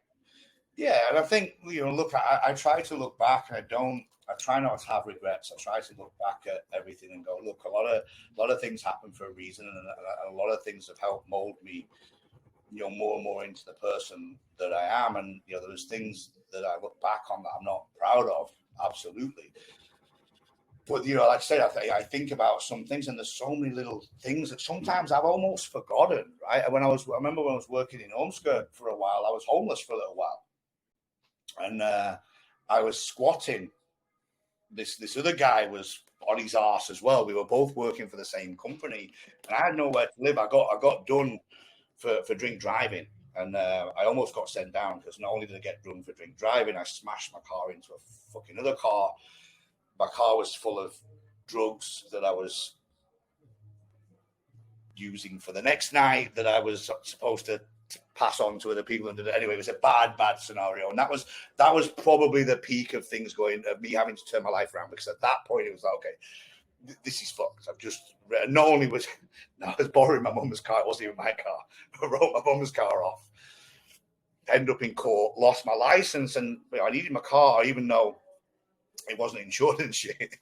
Yeah, and I think, look, I try to look back, and I try not to have regrets. I try to look back at everything and go, look, a lot of things happen for a reason, and a lot of things have helped mold me, more and more into the person that I am. And there's things that I look back on that I'm not proud of, absolutely. But like I said, I think about some things, and there's so many little things that sometimes I've almost forgotten. Right? I remember when I was working in Ormskirk for a while. I was homeless for a little while, and I was squatting. This other guy was on his arse as well. We were both working for the same company, and I had nowhere to live. I got done for drink driving, and I almost got sent down, because not only did I get done for drink driving, I smashed my car into a fucking other car. My car was full of drugs that I was using for the next night, that I was supposed to pass on to other people. And anyway, it was a bad scenario. And that was probably the peak of things of me having to turn my life around, because at that point it was like, okay, this is fucked. Not only was I was borrowing my mum's car, it wasn't even my car. I wrote my mum's car off, ended up in court, lost my license, and I needed my car, even though it wasn't insured and shit,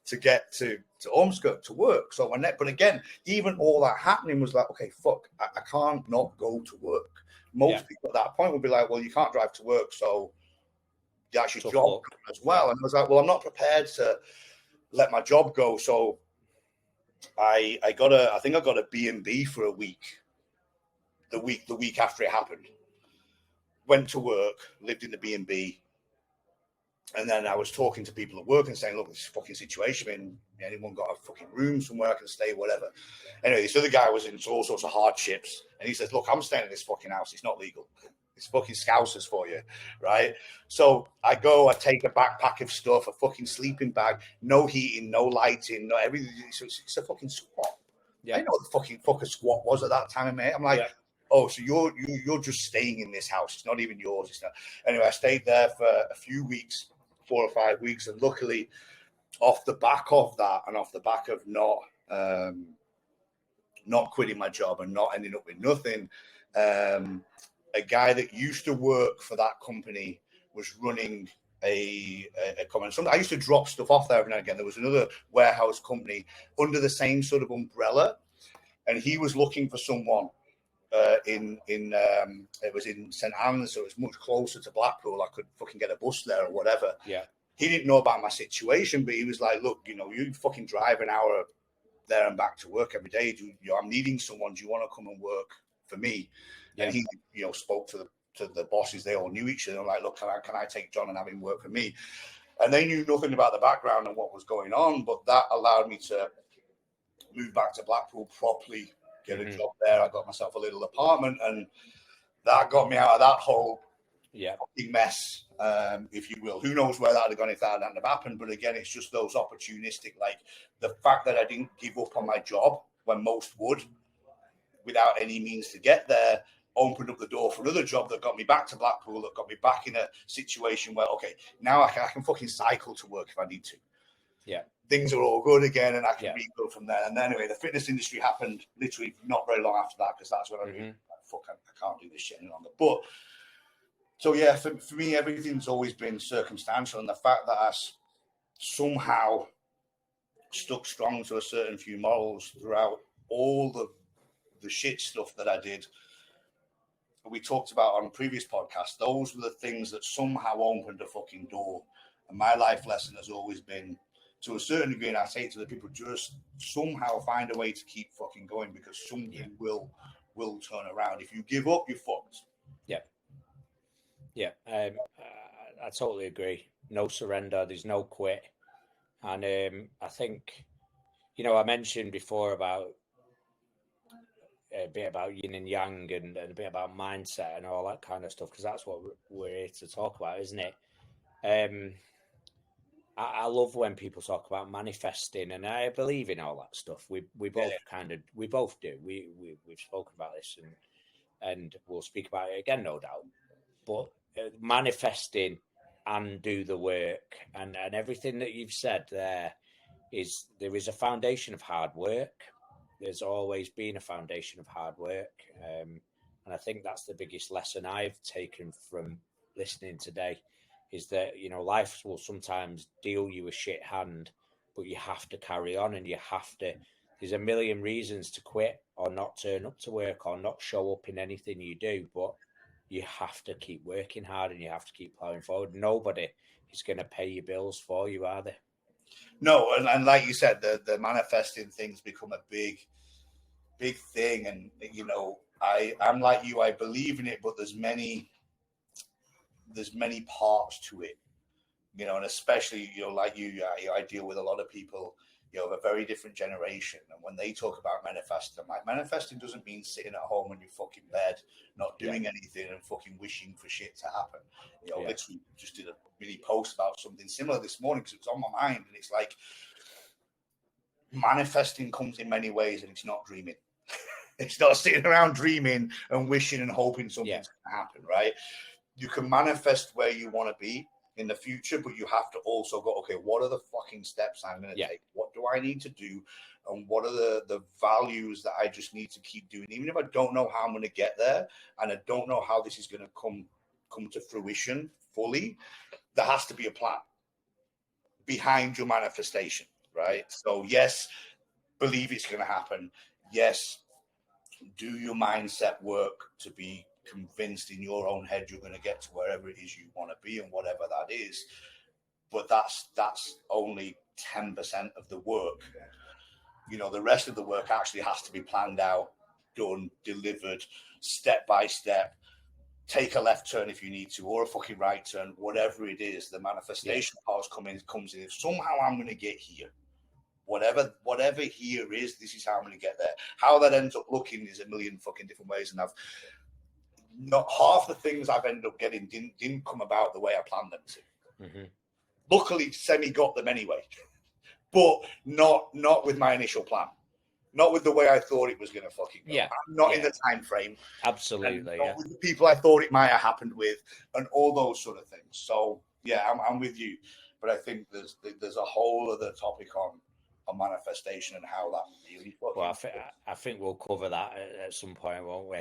to get to Ormskirk to work. So but again, even all that happening was like, okay, fuck, I can't not go to work. Most people at that point would be like, well, you can't drive to work, so that's your job as well. And I was like, well, I'm not prepared to let my job go. So I got a B&B for a week. The week after it happened, went to work, lived in the B&B. And then I was talking to people at work and saying, look, this fucking situation, I mean, anyone got a fucking room somewhere I can stay, whatever. Anyway, this other guy was in all sorts of hardships. And he says, look, I'm staying in this fucking house. It's not legal. It's fucking Scousers for you, right? So I take a backpack of stuff, a fucking sleeping bag, no heating, no lighting, no everything. So it's a fucking squat. Yeah. I didn't know what the fucking fuck a squat was at that time, mate. I'm like, oh, so you're just staying in this house. It's not even yours. It's not. Anyway, I stayed there for a few weeks, 4 or 5 weeks, and luckily, off the back of that, and off the back of not quitting my job and not ending up with nothing, a guy that used to work for that company was running a comment. I used to drop stuff off there every now and again. There was another warehouse company under the same sort of umbrella, and he was looking for someone it was in St Anne's, so it was much closer to Blackpool. I could fucking get a bus there or whatever.
Yeah.
He didn't know about my situation, but he was like, look, you fucking drive an hour there and back to work every day. I'm needing someone. Do you want to come and work for me? Yeah. And he, spoke to the bosses. They all knew each other. I'm like, look, can I take John and have him work for me? And they knew nothing about the background and what was going on, but that allowed me to move back to Blackpool properly, get a job there. I got myself a little apartment, and that got me out of that whole fucking mess, if you will. Who knows where that would have gone if that hadn't have happened? But again, it's just those opportunistic, like the fact that I didn't give up on my job when most would, without any means to get there, opened up the door for another job that got me back to Blackpool, that got me back in a situation where, okay, now I can fucking cycle to work if I need to.
Yeah.
Things are all good again, and I can rebuild from there. And then anyway, the fitness industry happened literally not very long after that, because that's when I knew, fuck, I can't do this shit any longer. But so yeah, for me, everything's always been circumstantial, and the fact that I somehow stuck strong to a certain few morals throughout all the shit stuff that I did, we talked about on previous podcasts, those were the things that somehow opened a fucking door. And my life lesson has always been, to a certain degree, and I say it to the people, just somehow find a way to keep fucking going, because something will turn around. If you give up, you're fucked.
Yeah, I totally agree. No surrender. There's no quit. And I think, I mentioned before about a bit about yin and yang and a bit about mindset and all that kind of stuff, because that's what we're here to talk about, isn't it? I love when people talk about manifesting, and I believe in all that stuff. We both we both do. We've spoken about this, and we'll speak about it again, no doubt. But manifesting and do the work, and everything that you've said there is a foundation of hard work. There's always been a foundation of hard work, and I think that's the biggest lesson I've taken from listening today, is that life will sometimes deal you a shit hand, but you have to carry on, and there's a million reasons to quit or not turn up to work or not show up in anything you do, but you have to keep working hard and you have to keep plowing forward. Nobody is going to pay your bills for you, are they?
No, and like you said, the manifesting things become a big thing, and I'm like you, I believe in it, but there's many parts to it, and especially like you, I deal with a lot of people of a very different generation, and when they talk about manifesting, I'm like, manifesting doesn't mean sitting at home in your fucking bed not doing anything and fucking wishing for shit to happen. Literally just did a mini post about something similar this morning because it's on my mind, and it's like, manifesting comes in many ways, and it's not dreaming. It's not sitting around dreaming and wishing and hoping something's going to happen, right? You can manifest where you want to be in the future, but you have to also go, okay, what are the fucking steps I'm going to take? What do I need to do? And what are the values that I just need to keep doing? Even if I don't know how I'm going to get there, and I don't know how this is going to come to fruition fully, there has to be a plan behind your manifestation, right? So yes, believe it's going to happen. Yes, do your mindset work to be convinced in your own head you're going to get to wherever it is you want to be, and whatever that is. But that's only 10% of the work. The rest of the work actually has to be planned out, done, delivered, step by step. Take a left turn if you need to, or a fucking right turn, whatever it is. The manifestation part comes in. If somehow I'm going to get here, whatever here is, this is how I'm going to get there. How that ends up looking is a million fucking different ways, and I've not half the things I've ended up getting didn't come about the way I planned them to. Mm-hmm. Luckily, Semi got them anyway, but not with my initial plan, not with the way I thought it was going to fucking go. Not in the time frame.
Absolutely,
not with the people I thought it might have happened with, and all those sort of things. So I'm with you, but I think there's a whole other topic on manifestation and how that really.
Well, I think we'll cover that at some point, won't we?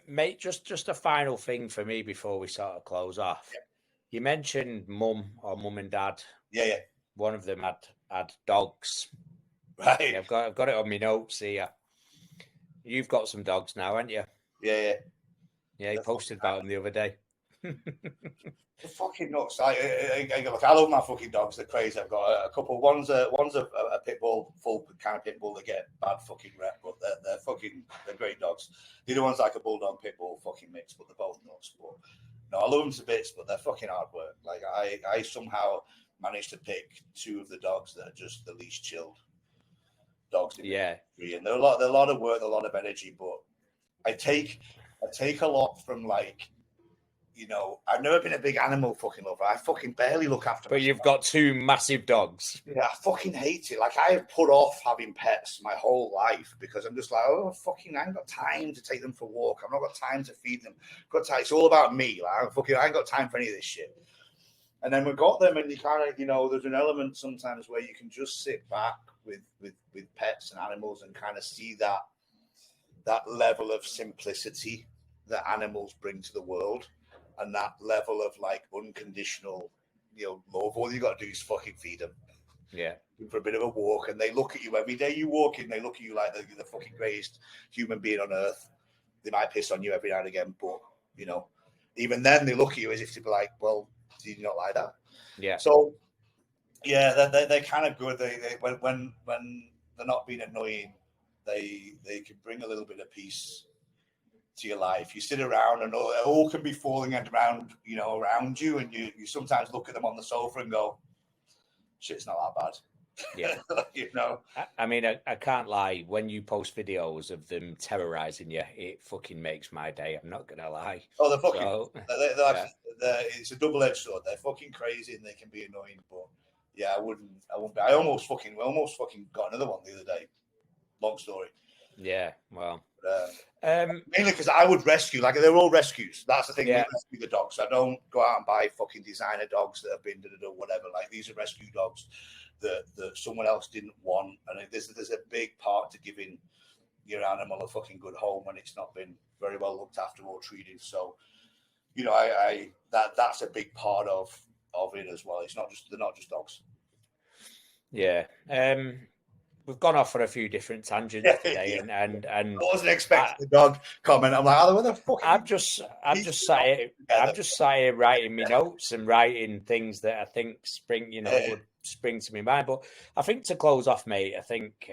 Mate, just a final thing for me before we sort of close off. You mentioned mum and dad.
Yeah.
One of them had dogs.
Right.
I've got it on my notes here. You've got some dogs now, haven't you?
Yeah.
Yeah, he posted about him the other day.
They're fucking nuts. Look, I love my fucking dogs. They're crazy. I've got a couple. One's a pit bull, full kind of pit bull. They get bad fucking rep, but they're great dogs. The other one's like a bulldog pit bull fucking mix, but they're both nuts. But no, I love them to bits, but they're fucking hard work. Like I somehow managed to pick two of the dogs that are just the least chilled dogs.
Yeah,
and they're a lot of work, a lot of energy, but I take a lot from like. You know, I've never been a big animal fucking lover. I fucking barely look after
but
myself.
you've got two massive dogs.
Yeah, I fucking hate it. Like, I have put off having pets my whole life because I'm just like, oh, fucking, I ain't got time to take them for a walk. I've not got time to feed them. It's all about me. Like, I ain't got time for any of this shit. And then we got them, and you kind of, you know, there's an element sometimes where you can just sit back with pets and animals and kind of see that level of simplicity that animals bring to the world. And that level of like unconditional, you know, love. All you got to do is fucking feed them.
Yeah.
For a bit of a walk, and they look at you every day you walk in. They look at you like the fucking greatest human being on earth. They might piss on you every now and again, but you know, even then they look at you as if to be like, "Well, did you not like that?"
Yeah.
So, yeah, they're kind of good. They when they're not being annoying, they can bring a little bit of peace to your life. You sit around and all can be falling around, you know, around you, and you sometimes look at them on the sofa and go, shit's not that bad.
Yeah.
You know,
I mean, I can't lie. When you post videos of them terrorizing you, it fucking makes my day. I'm not gonna lie.
Oh, they're fucking.
So,
it's a double-edged sword. They're fucking crazy and they can be annoying. But yeah, I wouldn't. I almost fucking got another one the other day. Long story.
Yeah. Well.
Mainly because I would rescue, like they're all rescues. That's the thing.
Yeah.
We rescue the dogs. I don't go out and buy fucking designer dogs that have been whatever. Like these are rescue dogs that someone else didn't want, and there's a big part to giving your animal a fucking good home when it's not been very well looked after or treated. So, you know, that's a big part of it as well. They're not just dogs.
Yeah. We've gone off on a few different tangents today, and I
wasn't expecting the dog comment. I'm like, oh, what the fuck?
I'm just sat here writing me notes and writing things that I think would spring to my mind. But I think to close off, mate, I think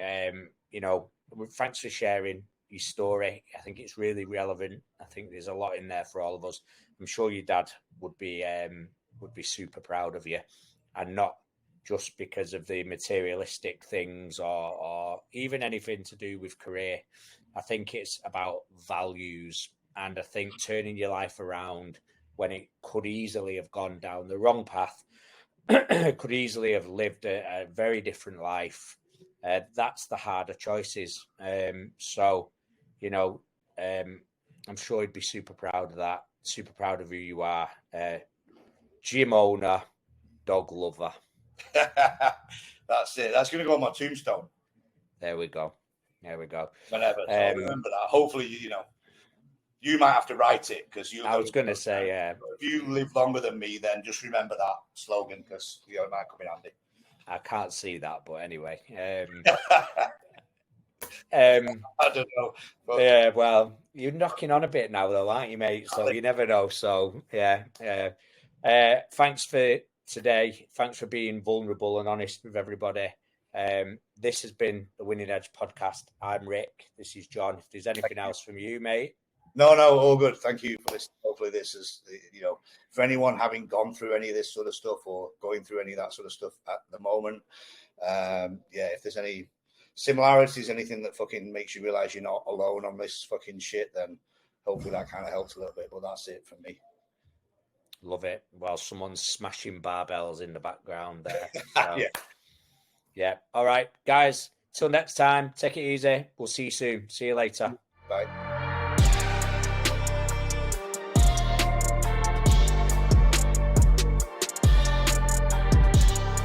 you know, thanks for sharing your story. I think it's really relevant. I think there's a lot in there for all of us. I'm sure your dad would be super proud of you, and not just because of the materialistic things or even anything to do with career. I think it's about values, and I think turning your life around when it could easily have gone down the wrong path, could easily have lived a very different life. That's the harder choices. So, you know, I'm sure he'd be super proud of that, super proud of who you are. Gym owner, dog lover.
That's it. That's going to go on my tombstone.
There we go.
Whenever. So remember that. Hopefully, you know, you might have to write it because you.
I was going to say,
if you live longer than me, then just remember that slogan because you know, it might come in handy.
I can't see that, but anyway.
I don't know.
But... Yeah, well, you're knocking on a bit now, though, aren't you, mate? So you never know. So yeah. Thanks for today. Thanks for being vulnerable and honest with everybody. This has been the Winning Edge podcast. I'm Rick. This is John. If there's anything else from you, mate.
No, all good. Thank you for this. Hopefully this is, you know, for anyone having gone through any of this sort of stuff or going through any of that sort of stuff at the moment. If there's any similarities, anything that fucking makes you realize you're not alone on this fucking shit, then hopefully that kind of helps a little bit. But that's it from me.
Love it. Well, someone's smashing barbells in the background there. So, yeah. All right, guys. Till next time, take it easy. We'll see you soon. See you later.
Bye.